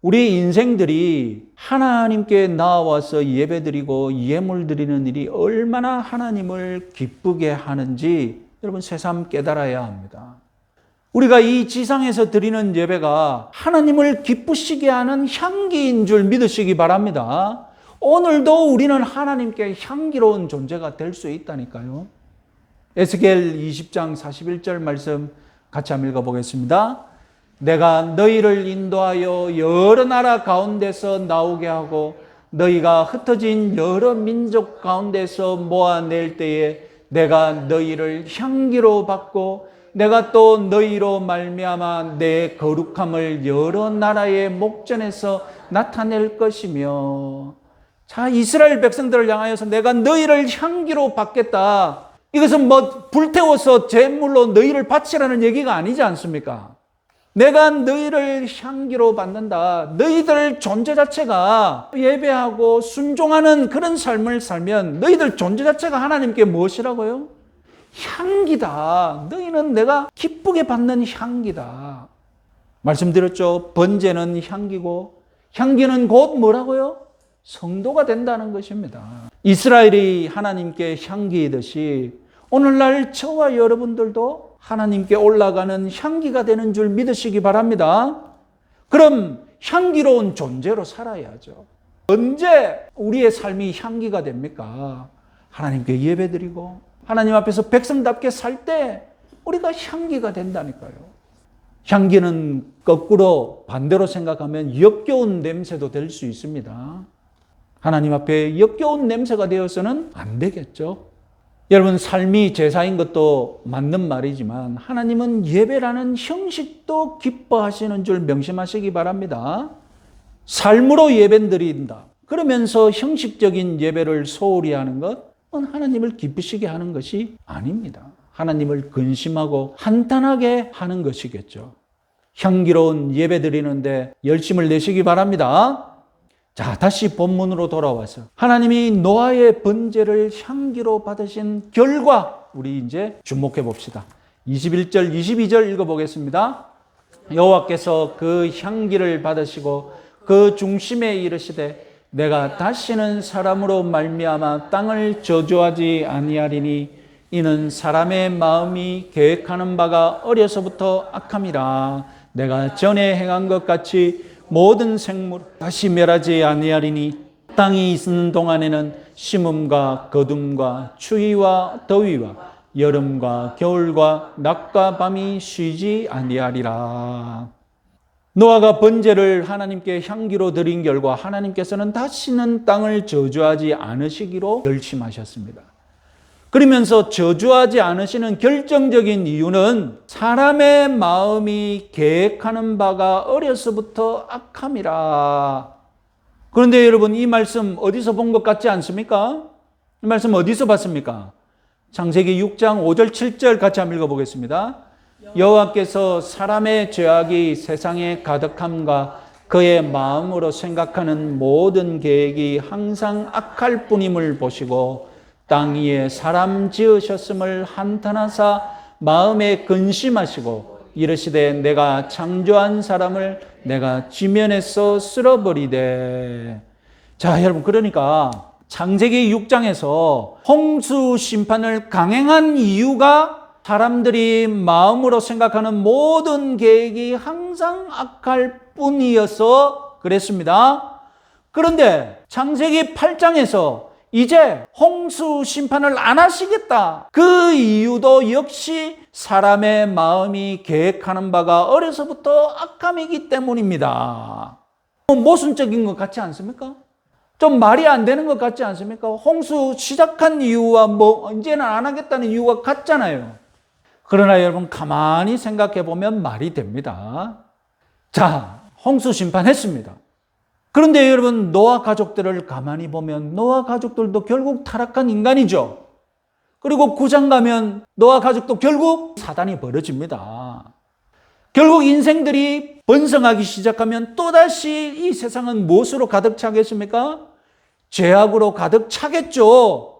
우리 인생들이 하나님께 나와서 예배드리고 예물 드리는 일이 얼마나 하나님을 기쁘게 하는지 여러분 새삼 깨달아야 합니다. 우리가 이 지상에서 드리는 예배가 하나님을 기쁘시게 하는 향기인 줄 믿으시기 바랍니다. 오늘도 우리는 하나님께 향기로운 존재가 될 수 있다니까요. 에스겔 20장 41절 말씀 같이 한번 읽어보겠습니다. 내가 너희를 인도하여 여러 나라 가운데서 나오게 하고 너희가 흩어진 여러 민족 가운데서 모아낼 때에 내가 너희를 향기로 받고 내가 또 너희로 말미암아 내 거룩함을 여러 나라의 목전에서 나타낼 것이며. 자, 이스라엘 백성들을 향하여서 내가 너희를 향기로 받겠다. 이것은 불태워서 제물로 너희를 바치라는 얘기가 아니지 않습니까? 내가 너희를 향기로 받는다. 너희들 존재 자체가 예배하고 순종하는 그런 삶을 살면 너희들 존재 자체가 하나님께 무엇이라고요? 향기다. 너희는 내가 기쁘게 받는 향기다. 말씀드렸죠. 번제는 향기고 향기는 곧 뭐라고요? 성도가 된다는 것입니다. 이스라엘이 하나님께 향기이듯이 오늘날 저와 여러분들도 하나님께 올라가는 향기가 되는 줄 믿으시기 바랍니다. 그럼 향기로운 존재로 살아야죠. 언제 우리의 삶이 향기가 됩니까? 하나님께 예배드리고 하나님 앞에서 백성답게 살 때 우리가 향기가 된다니까요. 향기는 거꾸로 반대로 생각하면 역겨운 냄새도 될 수 있습니다. 하나님 앞에 역겨운 냄새가 되어서는 안 되겠죠. 여러분, 삶이 제사인 것도 맞는 말이지만 하나님은 예배라는 형식도 기뻐하시는 줄 명심하시기 바랍니다. 삶으로 예배드린다. 그러면서 형식적인 예배를 소홀히 하는 것은 하나님을 기쁘시게 하는 것이 아닙니다. 하나님을 근심하고 한탄하게 하는 것이겠죠. 향기로운 예배 드리는데 열심을 내시기 바랍니다. 자, 다시 본문으로 돌아와서 하나님이 노아의 번제를 향기로 받으신 결과 우리 이제 주목해 봅시다. 21절, 22절 읽어보겠습니다. 여호와께서 그 향기를 받으시고 그 중심에 이르시되 내가 다시는 사람으로 말미암아 땅을 저주하지 아니하리니 이는 사람의 마음이 계획하는 바가 어려서부터 악함이라. 내가 전에 행한 것 같이 모든 생물 다시 멸하지 아니하리니 땅이 있는 동안에는 심음과 거둠과 추위와 더위와 여름과 겨울과 낮과 밤이 쉬지 아니하리라. 노아가 번제를 하나님께 향기로 드린 결과 하나님께서는 다시는 땅을 저주하지 않으시기로 결심하셨습니다. 그러면서 저주하지 않으시는 결정적인 이유는 사람의 마음이 계획하는 바가 어려서부터 악함이라. 그런데 여러분, 이 말씀 어디서 본 것 같지 않습니까? 이 말씀 어디서 봤습니까? 창세기 6장 5절 7절 같이 한번 읽어보겠습니다. 여호와께서 사람의 죄악이 세상에 가득함과 그의 마음으로 생각하는 모든 계획이 항상 악할 뿐임을 보시고 땅 위에 사람 지으셨음을 한탄하사 마음에 근심하시고 이르시되 내가 창조한 사람을 내가 지면에서 쓸어버리되. 자, 여러분, 그러니까 창세기 6장에서 홍수 심판을 강행한 이유가 사람들이 마음으로 생각하는 모든 계획이 항상 악할 뿐이어서 그랬습니다. 그런데 창세기 8장에서 이제 홍수 심판을 안 하시겠다. 그 이유도 역시 사람의 마음이 계획하는 바가 어려서부터 악함이기 때문입니다. 모순적인 것 같지 않습니까? 좀 말이 안 되는 것 같지 않습니까? 홍수 시작한 이유와 이제는 안 하겠다는 이유가 같잖아요. 그러나 여러분, 가만히 생각해 보면 말이 됩니다. 자, 홍수 심판했습니다. 그런데 여러분, 노아 가족들을 가만히 보면 노아 가족들도 결국 타락한 인간이죠. 그리고 9장 가면 노아 가족도 결국 사단이 벌어집니다. 결국 인생들이 번성하기 시작하면 또다시 이 세상은 무엇으로 가득 차겠습니까? 죄악으로 가득 차겠죠.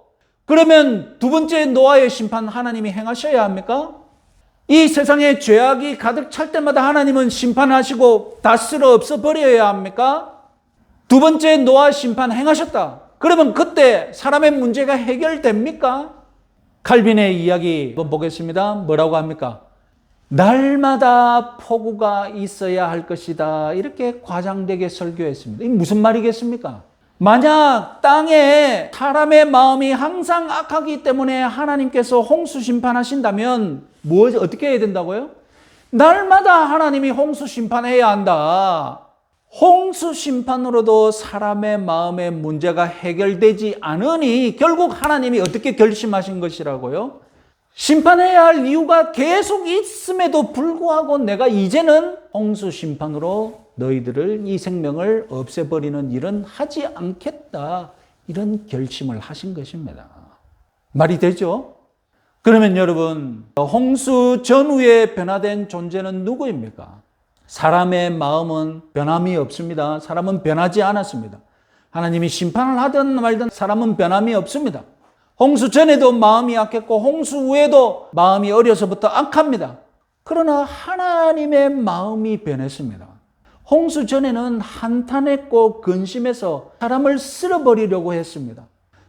그러면 두 번째 노아의 심판 하나님이 행하셔야 합니까? 이 세상에 죄악이 가득 찰 때마다 하나님은 심판하시고 다 쓸어 없애버려야 합니까? 두 번째 노아 심판 행하셨다. 그러면 그때 사람의 문제가 해결됩니까? 칼빈의 이야기 한번 보겠습니다. 뭐라고 합니까? 날마다 폭우가 있어야 할 것이다. 이렇게 과장되게 설교했습니다. 이게 무슨 말이겠습니까? 만약 땅에 사람의 마음이 항상 악하기 때문에 하나님께서 홍수 심판하신다면 어떻게 해야 된다고요? 날마다 하나님이 홍수 심판해야 한다. 홍수 심판으로도 사람의 마음의 문제가 해결되지 않으니 결국 하나님이 어떻게 결심하신 것이라고요? 심판해야 할 이유가 계속 있음에도 불구하고 내가 이제는 홍수 심판으로 너희들을 이 생명을 없애버리는 일은 하지 않겠다. 이런 결심을 하신 것입니다. 말이 되죠? 그러면 여러분, 홍수 전후에 변화된 존재는 누구입니까? 사람의 마음은 변함이 없습니다. 사람은 변하지 않았습니다. 하나님이 심판을 하든 말든 사람은 변함이 없습니다. 홍수 전에도 마음이 악했고 홍수 후에도 마음이 어려서부터 악합니다. 그러나 하나님의 마음이 변했습니다. 홍수 전에는 한탄했고 근심해서 사람을 쓸어버리려고 했습니다.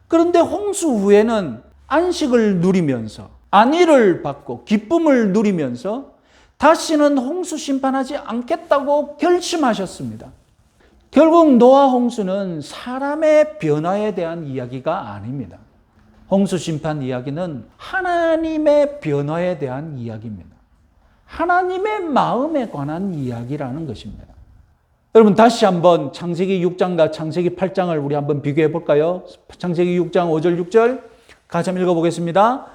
그런데 홍수 후에는 안식을 누리면서 안위를 받고 기쁨을 누리면서 다시는 홍수 심판하지 않겠다고 결심하셨습니다. 결국 노아 홍수는 사람의 변화에 대한 이야기가 아닙니다. 홍수 심판 이야기는 하나님의 변화에 대한 이야기입니다. 하나님의 마음에 관한 이야기라는 것입니다. 여러분 다시 한번 창세기 6장과 창세기 8장을 우리 한번 비교해 볼까요? 창세기 6장 5절 6절 같이 한번 읽어보겠습니다.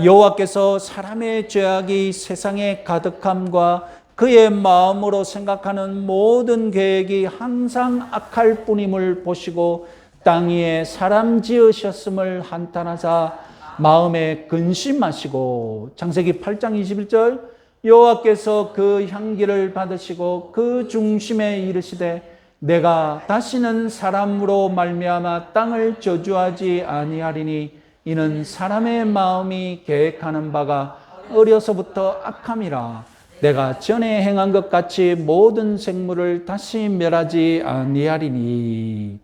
여호와께서 사람의 죄악이 세상에 가득함과 그의 마음으로 생각하는 모든 계획이 항상 악할 뿐임을 보시고 땅 위에 사람 지으셨음을 한탄하사 마음에 근심하시고 창세기 8장 21절 여호와께서 그 향기를 받으시고 그 중심에 이르시되 내가 다시는 사람으로 말미암아 땅을 저주하지 아니하리니 이는 사람의 마음이 계획하는 바가 어려서부터 악함이라 내가 전에 행한 것 같이 모든 생물을 다시 멸하지 아니하리니.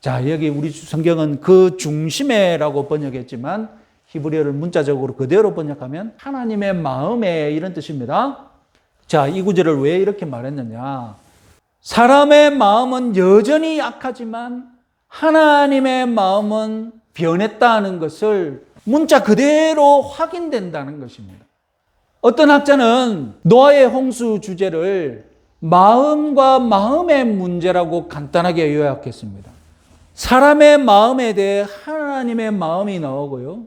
자, 여기 우리 성경은 그 중심에라고 번역했지만 히브리어를 문자적으로 그대로 번역하면 하나님의 마음에 이런 뜻입니다. 자, 이 구절을 왜 이렇게 말했느냐? 사람의 마음은 여전히 약하지만 하나님의 마음은 변했다는 것을 문자 그대로 확인된다는 것입니다. 어떤 학자는 노아의 홍수 주제를 마음과 마음의 문제라고 간단하게 요약했습니다. 사람의 마음에 대해 하나님의 마음이 나오고요.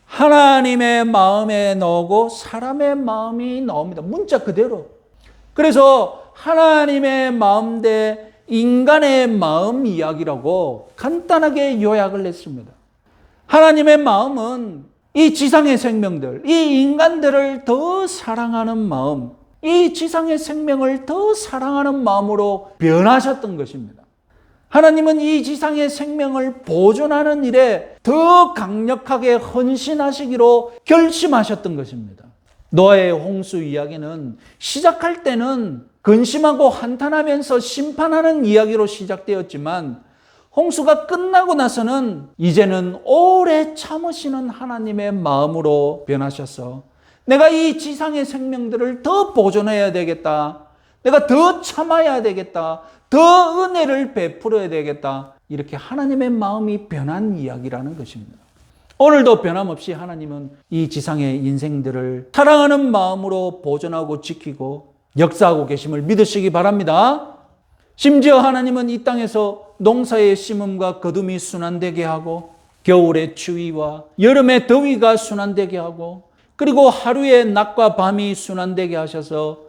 하나님의 마음에 나오고 사람의 마음이 나옵니다. 문자 그대로. 그래서 하나님의 마음 대 인간의 마음 이야기라고 간단하게 요약을 했습니다. 하나님의 마음은 이 지상의 생명들, 이 인간들을 더 사랑하는 마음, 이 지상의 생명을 더 사랑하는 마음으로 변하셨던 것입니다. 하나님은 이 지상의 생명을 보존하는 일에 더 강력하게 헌신하시기로 결심하셨던 것입니다. 노아의 홍수 이야기는 시작할 때는 근심하고 한탄하면서 심판하는 이야기로 시작되었지만 홍수가 끝나고 나서는 이제는 오래 참으시는 하나님의 마음으로 변하셔서 내가 이 지상의 생명들을 더 보존해야 되겠다. 내가 더 참아야 되겠다. 더 은혜를 베풀어야 되겠다. 이렇게 하나님의 마음이 변한 이야기라는 것입니다. 오늘도 변함없이 하나님은 이 지상의 인생들을 사랑하는 마음으로 보존하고 지키고 역사하고 계심을 믿으시기 바랍니다. 심지어 하나님은 이 땅에서 농사의 심음과 거둠이 순환되게 하고 겨울의 추위와 여름의 더위가 순환되게 하고 그리고 하루의 낮과 밤이 순환되게 하셔서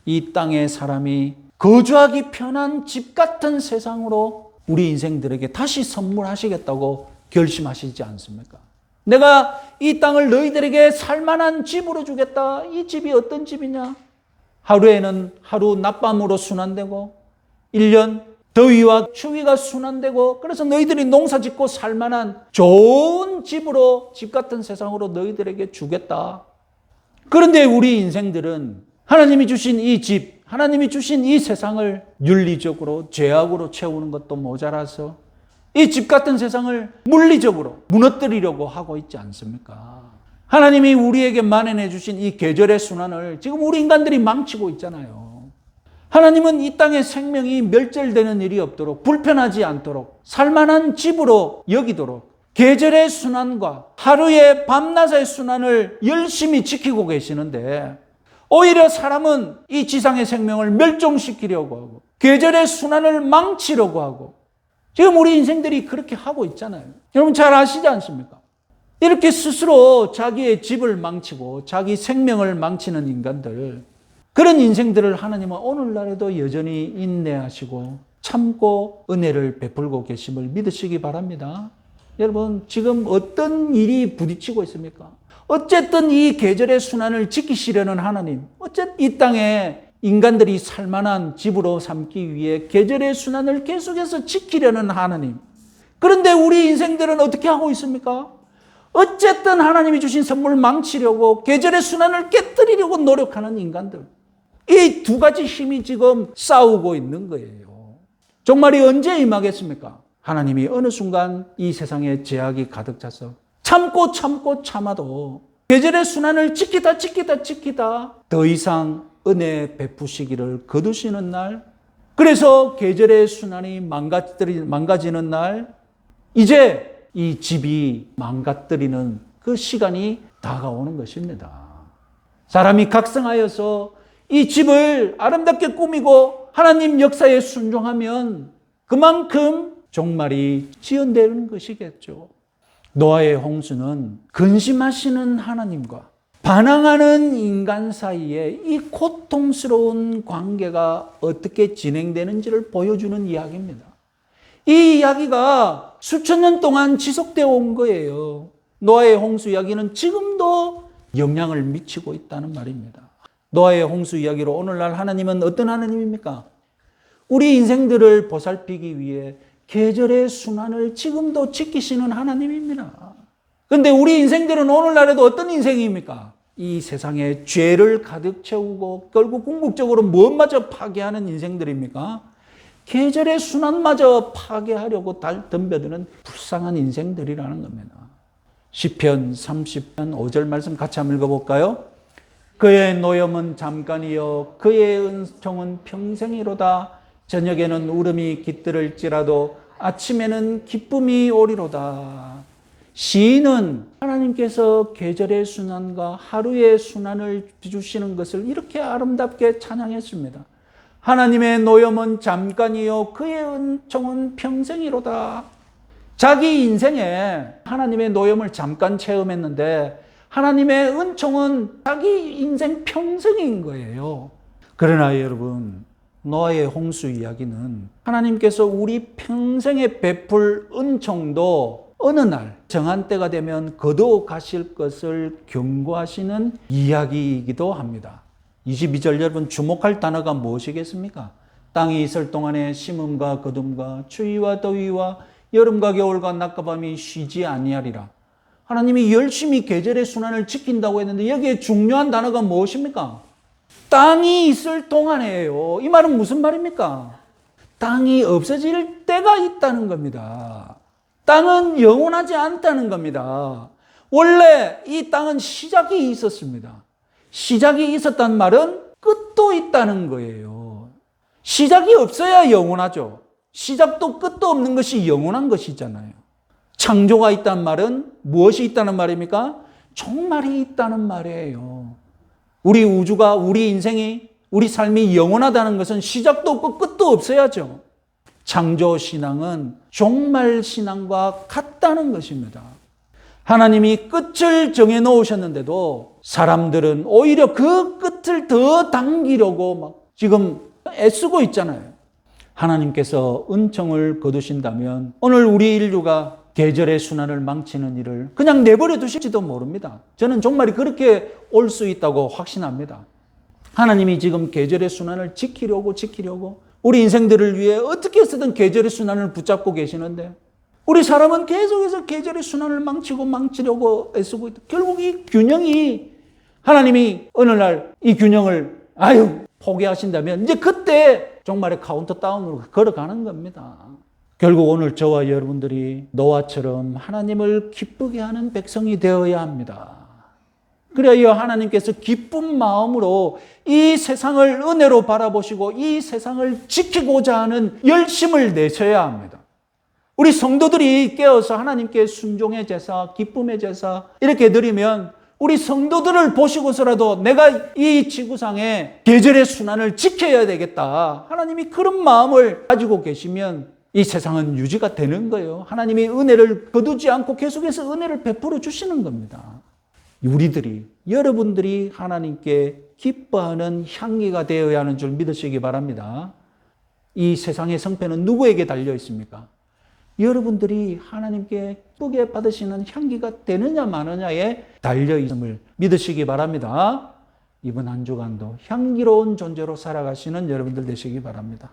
이 땅의 사람이 거주하기 편한 집 같은 세상으로 우리 인생들에게 다시 선물하시겠다고 결심하시지 않습니까? 내가 이 땅을 너희들에게 살만한 집으로 주겠다. 이 집이 어떤 집이냐? 하루에는 하루 낮밤으로 순환되고 1년 더위와 추위가 순환되고 그래서 너희들이 농사 짓고 살만한 좋은 집으로 집 같은 세상으로 너희들에게 주겠다. 그런데 우리 인생들은 하나님이 주신 이 집, 하나님이 주신 이 세상을 윤리적으로 죄악으로 채우는 것도 모자라서 이 집 같은 세상을 물리적으로 무너뜨리려고 하고 있지 않습니까? 하나님이 우리에게 만연해 주신 이 계절의 순환을 지금 우리 인간들이 망치고 있잖아요. 하나님은 이 땅의 생명이 멸절되는 일이 없도록, 불편하지 않도록, 살만한 집으로 여기도록 계절의 순환과 하루의 밤낮의 순환을 열심히 지키고 계시는데, 오히려 사람은 이 지상의 생명을 멸종시키려고 하고 계절의 순환을 망치려고 하고, 지금 우리 인생들이 그렇게 하고 있잖아요. 여러분 잘 아시지 않습니까? 이렇게 스스로 자기의 집을 망치고 자기 생명을 망치는 인간들, 그런 인생들을 하나님은 오늘날에도 여전히 인내하시고 참고 은혜를 베풀고 계심을 믿으시기 바랍니다. 여러분 지금 어떤 일이 부딪히고 있습니까? 어쨌든 이 계절의 순환을 지키시려는 하나님, 어쨌든 이 땅에 인간들이 살만한 집으로 삼기 위해 계절의 순환을 계속해서 지키려는 하나님. 그런데 우리 인생들은 어떻게 하고 있습니까? 어쨌든 하나님이 주신 선물 망치려고 계절의 순환을 깨뜨리려고 노력하는 인간들. 이 두 가지 힘이 지금 싸우고 있는 거예요. 종말이 언제 임하겠습니까? 하나님이 어느 순간 이 세상에 죄악이 가득 차서 참고 참아도 계절의 순환을 지키다 더 이상 은혜 베푸시기를 거두시는 날, 그래서 계절의 순환이 망가지는 날, 이제 이 집이 망가뜨리는 그 시간이 다가오는 것입니다. 사람이 각성하여서 이 집을 아름답게 꾸미고 하나님 역사에 순종하면 그만큼 종말이 지연되는 것이겠죠. 노아의 홍수는 근심하시는 하나님과 반항하는 인간 사이에 이 고통스러운 관계가 어떻게 진행되는지를 보여주는 이야기입니다. 이 이야기가 수천 년 동안 지속되어 온 거예요. 노아의 홍수 이야기는 지금도 영향을 미치고 있다는 말입니다. 노아의 홍수 이야기로 오늘날 하나님은 어떤 하나님입니까? 우리 인생들을 보살피기 위해 계절의 순환을 지금도 지키시는 하나님입니다. 그런데 우리 인생들은 오늘날에도 어떤 인생입니까? 이 세상에 죄를 가득 채우고 결국 궁극적으로 무엇마저 파괴하는 인생들입니까? 계절의 순환마저 파괴하려고 덤벼드는 불쌍한 인생들이라는 겁니다. 시편 30편 5절 말씀 같이 한번 읽어볼까요? 그의 노염은 잠깐이요 그의 은총은 평생이로다. 저녁에는 울음이 깃들을지라도 아침에는 기쁨이 오리로다. 시인은 하나님께서 계절의 순환과 하루의 순환을 주시는 것을 이렇게 아름답게 찬양했습니다. 하나님의 노염은 잠깐이요 그의 은총은 평생이로다. 자기 인생에 하나님의 노염을 잠깐 체험했는데 하나님의 은총은 자기 인생 평생인 거예요. 그러나 여러분, 노아의 홍수 이야기는 하나님께서 우리 평생에 베풀 은총도 어느 날 정한 때가 되면 거두어 가실 것을 경고하시는 이야기이기도 합니다. 22절 여러분 주목할 단어가 무엇이겠습니까? 땅이 있을 동안에 심음과 거둠과 추위와 더위와 여름과 겨울과 낮과 밤이 쉬지 아니하리라. 하나님이 열심히 계절의 순환을 지킨다고 했는데 여기에 중요한 단어가 무엇입니까? 땅이 있을 동안에요. 이 말은 무슨 말입니까? 땅이 없어질 때가 있다는 겁니다. 땅은 영원하지 않다는 겁니다. 원래 이 땅은 시작이 있었습니다. 시작이 있었단 말은 끝도 있다는 거예요. 시작이 없어야 영원하죠. 시작도 끝도 없는 것이 영원한 것이잖아요. 창조가 있다는 말은 무엇이 있다는 말입니까? 종말이 있다는 말이에요. 우리 우주가, 우리 인생이, 우리 삶이 영원하다는 것은 시작도 없고 끝도 없어야죠. 창조신앙은 종말신앙과 같다는 것입니다. 하나님이 끝을 정해놓으셨는데도 사람들은 오히려 그 끝을 더 당기려고 막 지금 애쓰고 있잖아요. 하나님께서 은총을 거두신다면 오늘 우리 인류가 계절의 순환을 망치는 일을 그냥 내버려 두실지도 모릅니다. 저는 종말이 그렇게 올 수 있다고 확신합니다. 하나님이 지금 계절의 순환을 지키려고 우리 인생들을 위해 어떻게 해서든 계절의 순환을 붙잡고 계시는데 우리 사람은 계속해서 계절의 순환을 망치려고 애쓰고 있다. 결국 이 균형이 하나님이 어느 날 이 균형을 포기하신다면 이제 그때 종말의 카운트다운으로 걸어가는 겁니다. 결국 오늘 저와 여러분들이 노아처럼 하나님을 기쁘게 하는 백성이 되어야 합니다. 그래야 하나님께서 기쁜 마음으로 이 세상을 은혜로 바라보시고 이 세상을 지키고자 하는 열심을 내셔야 합니다. 우리 성도들이 깨어서 하나님께 순종의 제사, 기쁨의 제사 이렇게 드리면 우리 성도들을 보시고서라도 내가 이 지구상의 계절의 순환을 지켜야 되겠다. 하나님이 그런 마음을 가지고 계시면 이 세상은 유지가 되는 거예요. 하나님이 은혜를 거두지 않고 계속해서 은혜를 베풀어 주시는 겁니다. 우리들이, 여러분들이 하나님께 기뻐하는 향기가 되어야 하는 줄 믿으시기 바랍니다. 이 세상의 성패는 누구에게 달려 있습니까? 여러분들이 하나님께 기쁘게 받으시는 향기가 되느냐 마느냐에 달려 있음을 믿으시기 바랍니다. 이번 한 주간도 향기로운 존재로 살아가시는 여러분들 되시기 바랍니다.